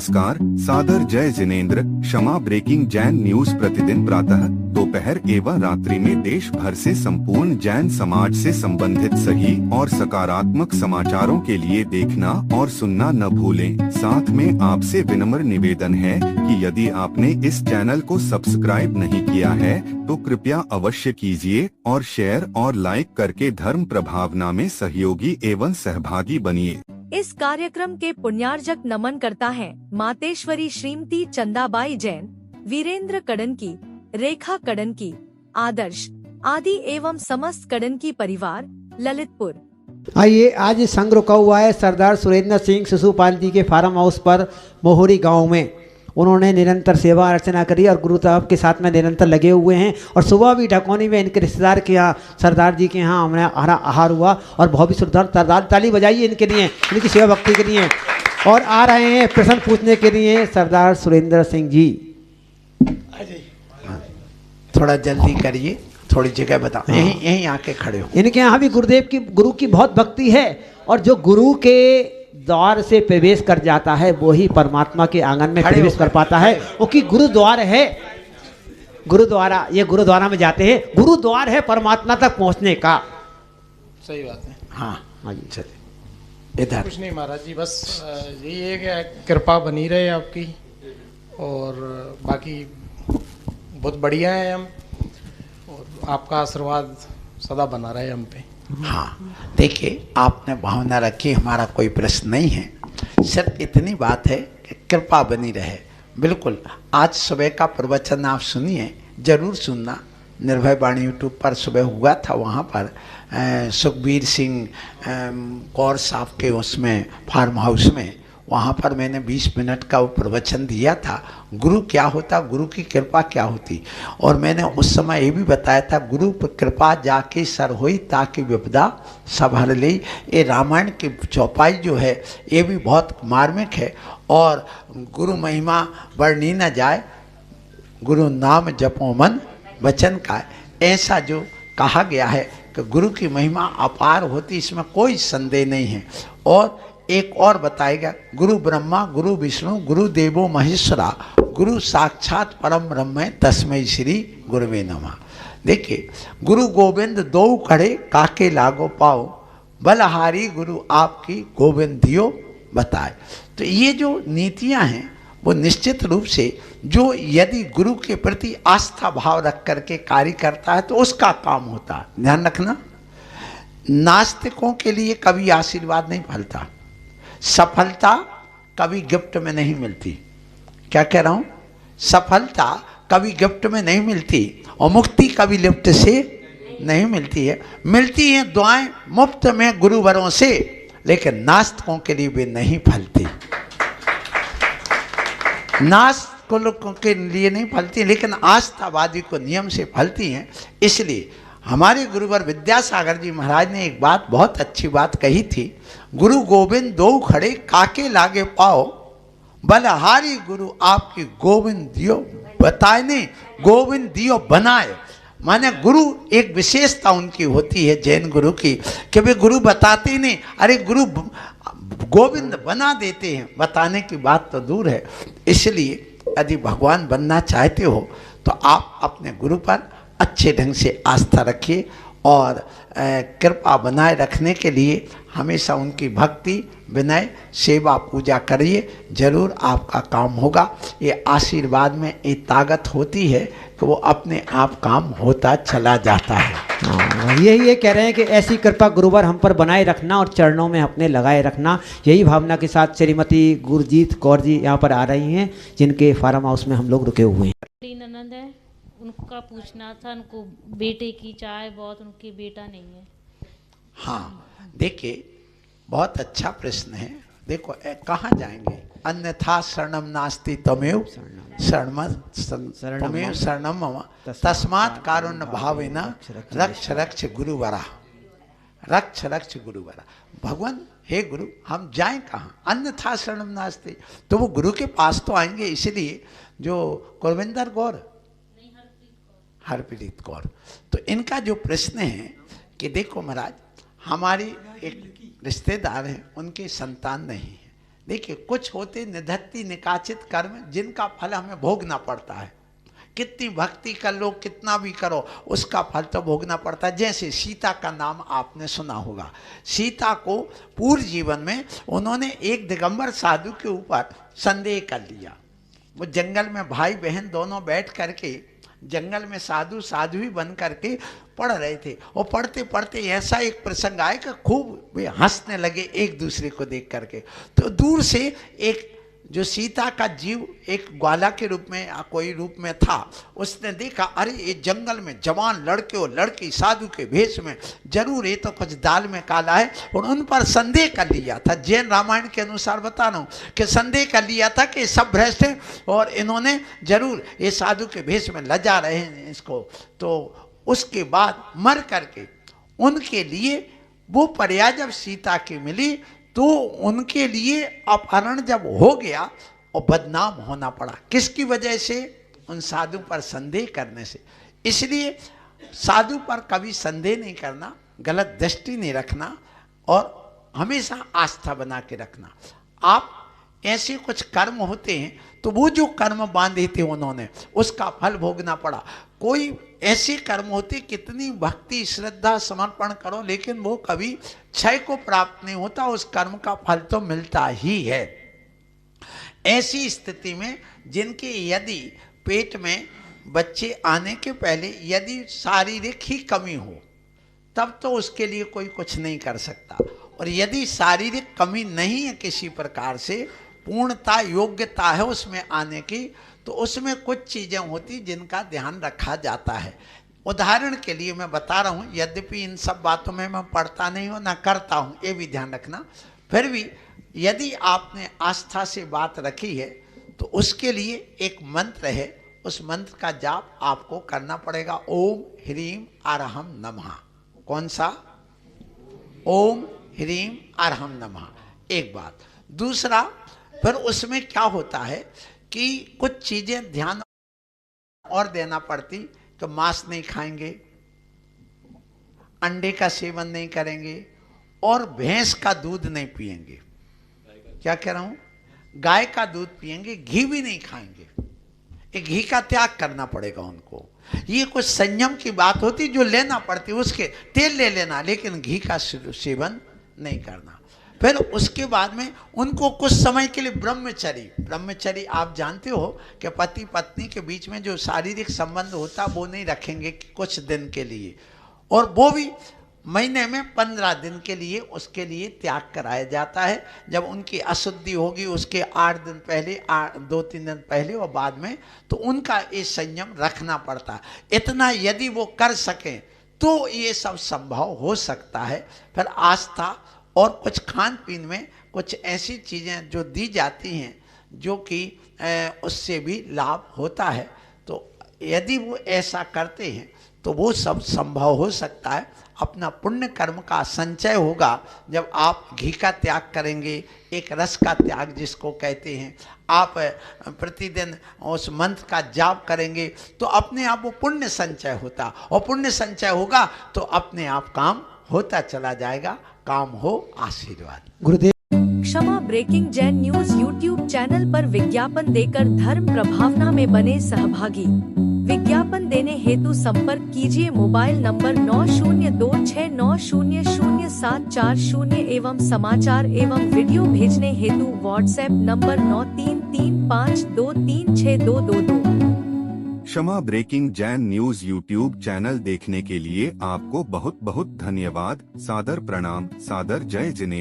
नमस्कार, सादर जय जिनेंद्र। क्षमा ब्रेकिंग जैन न्यूज प्रतिदिन प्रातः, दोपहर एवं रात्रि में देश भर से संपूर्ण जैन समाज से संबंधित सही और सकारात्मक समाचारों के लिए देखना और सुनना न भूलें। साथ में आपसे विनम्र निवेदन है कि यदि आपने इस चैनल को सब्सक्राइब नहीं किया है तो कृपया अवश्य कीजिए और शेयर और लाइक करके धर्म प्रभावना में सहयोगी एवं सहभागी बनिए। इस कार्यक्रम के पुण्यार्जक नमन करता है मातेश्वरी श्रीमती चंदाबाई जैन, वीरेंद्र कड़नकी, रेखा कड़नकी, आदर्श आदि एवं समस्त कड़नकी परिवार, ललितपुर। आइए, आज संघ रुका हुआ है सरदार सुरेंद्र सिंह शिशुपाल जी के फार्म हाउस पर मोहरी गांव में। उन्होंने निरंतर सेवा अर्चना करी और गुरु साहब के साथ में निरंतर लगे हुए हैं। और सुबह भी ढकौनी में इनके रिश्तेदार के यहाँ, सरदार जी के यहाँ हमने आहार हुआ और बहुत भी सरदार ताली बजाइए इनके लिए, इनकी सेवा भक्ति के लिए। और आ रहे हैं प्रश्न पूछने के लिए सरदार सुरेंद्र सिंह जी। थोड़ा जल्दी करिए, थोड़ी जगह बताओ। यहीं आके खड़े हो। इनके यहाँ भी गुरु की बहुत भक्ति है। और जो गुरु के द्वार से प्रवेश कर जाता है वो ही परमात्मा के आंगन में प्रवेश कर पाता है। वो कि गुरुद्वार है, गुरुद्वारा, ये गुरुद्वारा में जाते हैं। गुरुद्वार है परमात्मा तक पहुंचने का। सही बात है। हाँ जी, चलिए इधर। कुछ नहीं महाराज जी, बस यही है कि कृपा बनी रहे आपकी, और बाकी बहुत बढ़िया है हम, और आपका आशीर्वाद सदा बना रहे हम पे। हाँ, देखिए, आपने भावना रखी, हमारा कोई प्रश्न नहीं है, सिर्फ इतनी बात है कि कृपा बनी रहे। बिल्कुल, आज सुबह का प्रवचन आप सुनिए, जरूर सुनना। निर्भय वाणी यूट्यूब पर सुबह हुआ था, वहाँ पर सुखबीर सिंह कौर साहब के उसमें फार्म हाउस में, वहाँ पर मैंने 20 मिनट का वो प्रवचन दिया था। गुरु क्या होता, गुरु की कृपा क्या होती। और मैंने उस समय ये भी बताया था, गुरु पर कृपा जाके सर होई ताकि विपदा सब हर ली। ये रामायण की चौपाई जो है ये भी बहुत मार्मिक है। और गुरु महिमा वर्णी न जाए, गुरु नाम जपो मन वचन का, ऐसा जो कहा गया है कि गुरु की महिमा अपार होती, इसमें कोई संदेह नहीं है। और एक और बताएगा, गुरु ब्रह्मा गुरु विष्णु गुरु देवो महेश्वरा, गुरु साक्षात परम ब्रह्म तस्मै श्री गुरुवे नमः। देखिए, गुरु गोविंद दो खड़े काके लागो पाओ, बलहारी गुरु आपकी गोविंद दियो बताए। तो ये जो नीतियां हैं वो निश्चित रूप से, जो यदि गुरु के प्रति आस्था भाव रख करके कार्य करता है तो उसका काम होता है। ध्यान रखना, नास्तिकों के लिए कभी आशीर्वाद नहीं फलता, सफलता कभी गिफ्ट में नहीं मिलती। क्या कह रहा हूं? सफलता कभी गिफ्ट में नहीं मिलती, और मुक्ति कभी लिफ्ट से नहीं मिलती है। मिलती हैं दुआएं मुफ्त में गुरुवरों से, लेकिन नास्तिकों के लिए वे नहीं फलती। नास्तिकों के लिए नहीं फलती, लेकिन आस्थावादी को नियम से फलती हैं। इसलिए हमारे गुरुवर विद्यासागर जी महाराज ने एक बात, बहुत अच्छी बात कही थी, गुरु गोविंद दो खड़े काके लागे पाओ, बलहारी गुरु आपकी गोविंद दियो बताए, नहीं गोविंद दियो बनाए। माने गुरु एक विशेषता उनकी होती है जैन गुरु की, कि वे गुरु बताते नहीं, अरे गुरु गोविंद बना देते हैं। बताने की बात तो दूर है। इसलिए यदि भगवान बनना चाहते हो तो आप अपने गुरु पर अच्छे ढंग से आस्था रखिए, और कृपा बनाए रखने के लिए हमेशा उनकी भक्ति विनय सेवा पूजा करिए, जरूर आपका काम होगा। ये आशीर्वाद में एक ताकत होती है कि वो अपने आप काम होता चला जाता है। यही ये कह रहे हैं कि ऐसी कृपा गुरुवर हम पर बनाए रखना और चरणों में अपने लगाए रखना। यही भावना के साथ श्रीमती गुरजीत कौर जी यहाँ पर आ रही हैं, जिनके फार्म हाउस में हम लोग रुके हुए हैं। ननद है, उनका पूछना था, उनको बेटे की चाहे बहुत, उनके बेटा नहीं है। हाँ, देखिए, बहुत अच्छा प्रश्न है। देखो, कहाँ जाएंगे? अन्यथा शरणम नास्ति तमेव तमेव शरणम मम तस्मात् कारुण्य भावेन रक्ष रक्ष गुरुवरा, रक्ष रक्ष गुरुवरा। भगवान, हे गुरु, हम जाएं कहाँ? अन्यथा शरणम नास्ति, तो वो गुरु के पास तो आएंगे। इसलिए जो कुलविंदर गौर, हरप्रीत कौर, तो इनका जो प्रश्न है कि देखो महाराज, हमारी एक रिश्तेदार हैं, उनके संतान नहीं है, देखिए, कुछ होते निधत्ति निकाचित कर्म जिनका फल हमें भोगना पड़ता है। कितनी भक्ति कर लो, कितना भी करो, उसका फल तो भोगना पड़ता है। जैसे सीता का नाम आपने सुना होगा। सीता को पूर्व जीवन में उन्होंने एक दिगंबर साधु के ऊपर संदेह कर लिया। वो जंगल में भाई बहन दोनों बैठ करके जंगल में साधु साधु ही बन करके पढ़ रहे थे, और पढ़ते पढ़ते ऐसा एक प्रसंग आया कि खूब वे हंसने लगे एक दूसरे को देख करके। तो दूर से एक जो सीता का जीव एक ग्वाला के रूप में या कोई रूप में था, उसने देखा अरे ये जंगल में जवान लड़के और लड़की साधु के भेष में, जरूर ये तो कुछ दाल में काला है, और उन पर संदेह कर लिया था। जैन रामायण के अनुसार बता रहा हूँ कि संदेह कर लिया था कि सब भ्रष्ट हैं और इन्होंने जरूर ये साधु के भेष में लजा रहे हैं इसको। तो उसके बाद मर करके उनके लिए वो पर्याय जब सीता की मिली तो उनके लिए अपहरण जब हो गया और बदनाम होना पड़ा। किसकी वजह से? उन साधु पर संदेह करने से। इसलिए साधु पर कभी संदेह नहीं करना, गलत दृष्टि नहीं रखना और हमेशा आस्था बना के रखना। आप ऐसे कुछ कर्म होते हैं तो वो जो कर्म बांधे थे उन्होंने, उसका फल भोगना पड़ा। कोई ऐसे कर्म होते कितनी भक्ति श्रद्धा समर्पण करो लेकिन वो कभी क्षय को प्राप्त नहीं होता, उस कर्म का फल तो मिलता ही है। ऐसी स्थिति में जिनके यदि पेट में बच्चे आने के पहले यदि शारीरिक ही कमी हो तब तो उसके लिए कोई कुछ नहीं कर सकता, और यदि शारीरिक कमी नहीं है किसी प्रकार से, पूर्णता योग्यता है उसमें आने की, तो उसमें कुछ चीज़ें होती जिनका ध्यान रखा जाता है। उदाहरण के लिए मैं बता रहा हूँ, यद्यपि इन सब बातों में मैं पढ़ता नहीं हूँ ना करता हूँ, ये भी ध्यान रखना। फिर भी यदि आपने आस्था से बात रखी है तो उसके लिए एक मंत्र है, उस मंत्र का जाप आपको करना पड़ेगा। ओम ह्रीम अरहम नमः। कौन सा? ओम ह्रीम अरहम नमः। एक बात। दूसरा, फिर उसमें क्या होता है कि कुछ चीजें ध्यान और देना पड़ती, तो मांस नहीं खाएंगे, अंडे का सेवन नहीं करेंगे और भैंस का दूध नहीं पिएंगे। क्या कह रहा हूं? गाय का दूध पिएंगे, घी भी नहीं खाएंगे। एक घी का त्याग करना पड़ेगा उनको। ये कुछ संयम की बात होती जो लेना पड़ती, उसके तेल ले लेना लेकिन घी का सेवन नहीं करना। फिर उसके बाद में उनको कुछ समय के लिए ब्रह्मचर्य आप जानते हो कि पति पत्नी के बीच में जो शारीरिक संबंध होता वो नहीं रखेंगे कुछ दिन के लिए, और वो भी महीने में 15 दिन के लिए उसके लिए त्याग कराया जाता है। जब उनकी अशुद्धि होगी उसके 8 दिन पहले, 2-3 दिन पहले और बाद में, तो उनका ये संयम रखना पड़ता है। इतना यदि वो कर सकें तो ये सब संभव हो सकता है। फिर आस्था और कुछ खान पीन में कुछ ऐसी चीज़ें जो दी जाती हैं जो कि उससे भी लाभ होता है, तो यदि वो ऐसा करते हैं तो वो सब संभव हो सकता है। अपना पुण्य कर्म का संचय होगा जब आप घी का त्याग करेंगे, एक रस का त्याग जिसको कहते हैं, आप प्रतिदिन उस मंत्र का जाप करेंगे तो अपने आप वो पुण्य संचय होता, और पुण्य संचय होगा तो अपने आप काम होता चला जाएगा। काम हो आशीर्वाद। गुरुदेव। Kshama breaking Jain news YouTube channel पर विज्ञापन देकर धर्म प्रभावना में बने सहभागी। विज्ञापन देने हेतु संपर्क कीजिए मोबाइल नंबर 9026900740 एवं समाचार एवं वीडियो भेजने हेतु WhatsApp number 9335236222। Kshama breaking Jain news YouTube channel देखने के लिए आपको बहुत बहुत धन्यवाद। सादर प्रणाम, सादर जय जिनेंद्र।